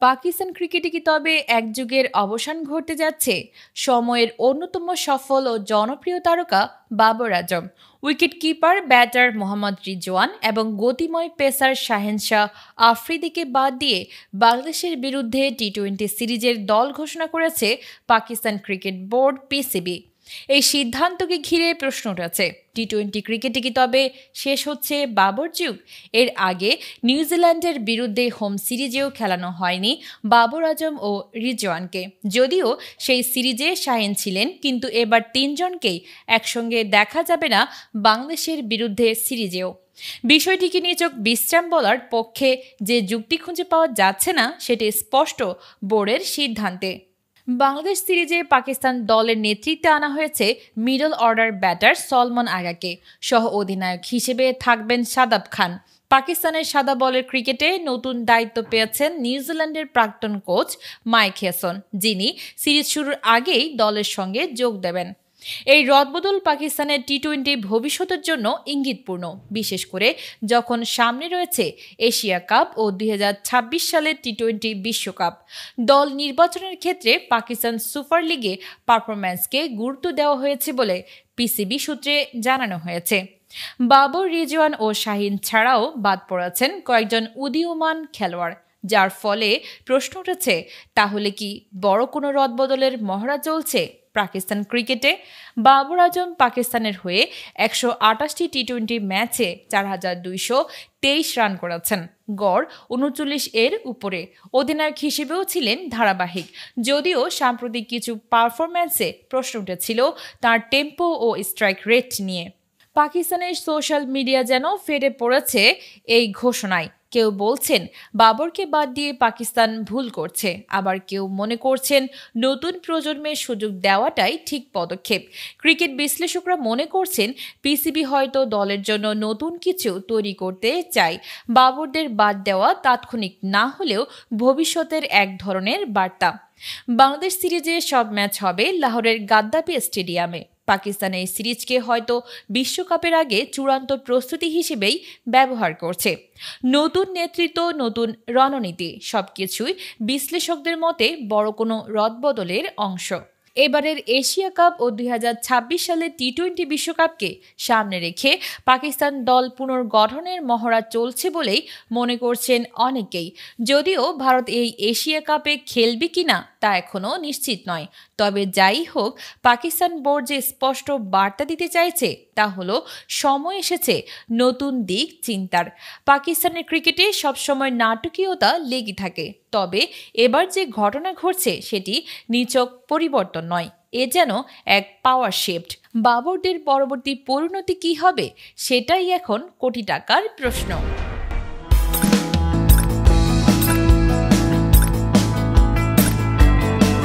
পাকিস্তান ক্রিকেটে কি তবে এক যুগের অবসান ঘটতে যাচ্ছে? সময়ের অন্যতম সফল ও জনপ্রিয় তারকা Babar Azam, wicket keeper batter Mohammad Rizwan এবং গতিময় পেসার শাহেন শাহ আফ্রিদিকে বাদ দিয়ে বাংলাদেশের বিরুদ্ধে টি-20 সিরিজের দল ঘোষণা করেছে পাকিস্তান ক্রিকেট বোর্ড পিসিবি। এই সিদ্ধান্তকে ঘিরে প্রশ্ন উঠেছে, টি-20 ক্রিকেটে কি তবে শেষ হচ্ছে বাবর যুগ? এর আগে নিউজিল্যান্ডের বিরুদ্ধে হোম সিরিজেও খেলানো হয়নি বাবর আজম ও রিজওয়ানকে। যদিও সেই সিরিজে শাহিন ছিলেন, কিন্তু এবার তিনজনকেই একসঙ্গে দেখা যাবে না বাংলাদেশের বিরুদ্ধে সিরিজেও। বিষয়টিকে নিয়ে চোখ বিশ্রাম বলার পক্ষে যে যুক্তি খুঁজে পাওয়া যাচ্ছে না, সেটি স্পষ্ট বোর্ডের সিদ্ধান্তে। বাংলাদেশ সিরিজে পাকিস্তান দলের নেতৃত্বে আনা হয়েছে মিডল অর্ডার ব্যাটার সলমন আগাকে। সহ অধিনায়ক হিসেবে থাকবেন শাদাব খান। পাকিস্তানের সাদা বলের ক্রিকেটে নতুন দায়িত্ব পেয়েছেন নিউজিল্যান্ডের প্রাক্তন কোচ মাইক হেসন, যিনি সিরিজ শুরুর আগেই দলের সঙ্গে যোগ দেবেন। এই রদবদল পাকিস্তানের টি-20 ভবিষ্যতের জন্য ইঙ্গিতপূর্ণ, বিশেষ করে যখন সামনে রয়েছে এশিয়া কাপ ও 2026 সালের টি-20 বিশ্বকাপ। দল নির্বাচনের ক্ষেত্রে পাকিস্তান সুপার লিগে পারফরম্যান্সকে গুরুত্ব দেওয়া হয়েছে বলে পিসিবি সূত্রে জানানো হয়েছে। বাবর, রিজওয়ান ও শাহিন ছাড়াও বাদ পড়েছেন কয়েকজন উদীয়মান খেলোয়াড়, যার ফলে প্রশ্ন উঠেছে, তাহলে কি বড় কোনো রদবদলের মহড়া চলছে পাকিস্তান ক্রিকেটে? বাবর আজম পাকিস্তানের হয়ে 128টি টি-20 ম্যাচে 4223 রান করেছেন, গড় 39 এর উপরে। অধিনায়ক হিসেবেও ছিলেন ধারাবাহিক, যদিও সাম্প্রতিক কিছু পারফরম্যান্সে প্রশ্ন উঠেছিল তার টেম্পো ও স্ট্রাইক রেট নিয়ে। পাকিস্তানের সোশ্যাল মিডিয়া যেন ফেটে পড়েছে এই ঘোষণায়। কেউ বলছেন বাবরকে বাদ দিয়ে পাকিস্তান ভুল করছে, আবার কেউ মনে করছেন নতুন প্রজন্মের সুযোগ দেওয়াটাই ঠিক পদক্ষেপ। ক্রিকেট বিশ্লেষকরা মনে করছেন পিসিবি হয়তো দলের জন্য নতুন কিছু তৈরি করতে চায়। বাবরদের বাদ দেওয়া তাৎক্ষণিক না হলেও ভবিষ্যতের এক ধরনের বার্তা। বাংলাদেশ সিরিজে সব ম্যাচ হবে লাহোরের গাদ্দাফি স্টেডিয়ামে। পাকিস্তান এই সিরিজকে হয়তো বিশ্বকাপের আগে চূড়ান্ত প্রস্তুতি হিসেবেই ব্যবহার করছে। নতুন নেতৃত্ব, নতুন রণনীতি, সবকিছুই বিশ্লেষকদের মতে বড় কোনো রদবদলের অংশ। এবারের এশিয়া কাপ ও 2026 সালের টি-20 বিশ্বকাপকে সামনে রেখে পাকিস্তান দল পুনর্গঠনের মহড়া চলছে বলেই মনে করছেন অনেকেই। যদিও ভারত এই এশিয়া কাপে খেলবে কিনা তা এখনও নিশ্চিত নয়। তবে যাই হোক, পাকিস্তান বোর্ড যে স্পষ্ট বার্তা দিতে চাইছে তা হলো সময় এসেছে নতুন দিক চিন্তার। পাকিস্তানের ক্রিকেটে সবসময় নাটকীয়তা লেগে থাকে, তবে এবার যে ঘটনা ঘটছে সেটি নিছক পরিবর্তন নয়, এ যেন এক পাওয়ার শিফট। বাবরদের পরবর্তী পরিণতি কী হবে সেটাই এখন কোটি টাকার প্রশ্ন।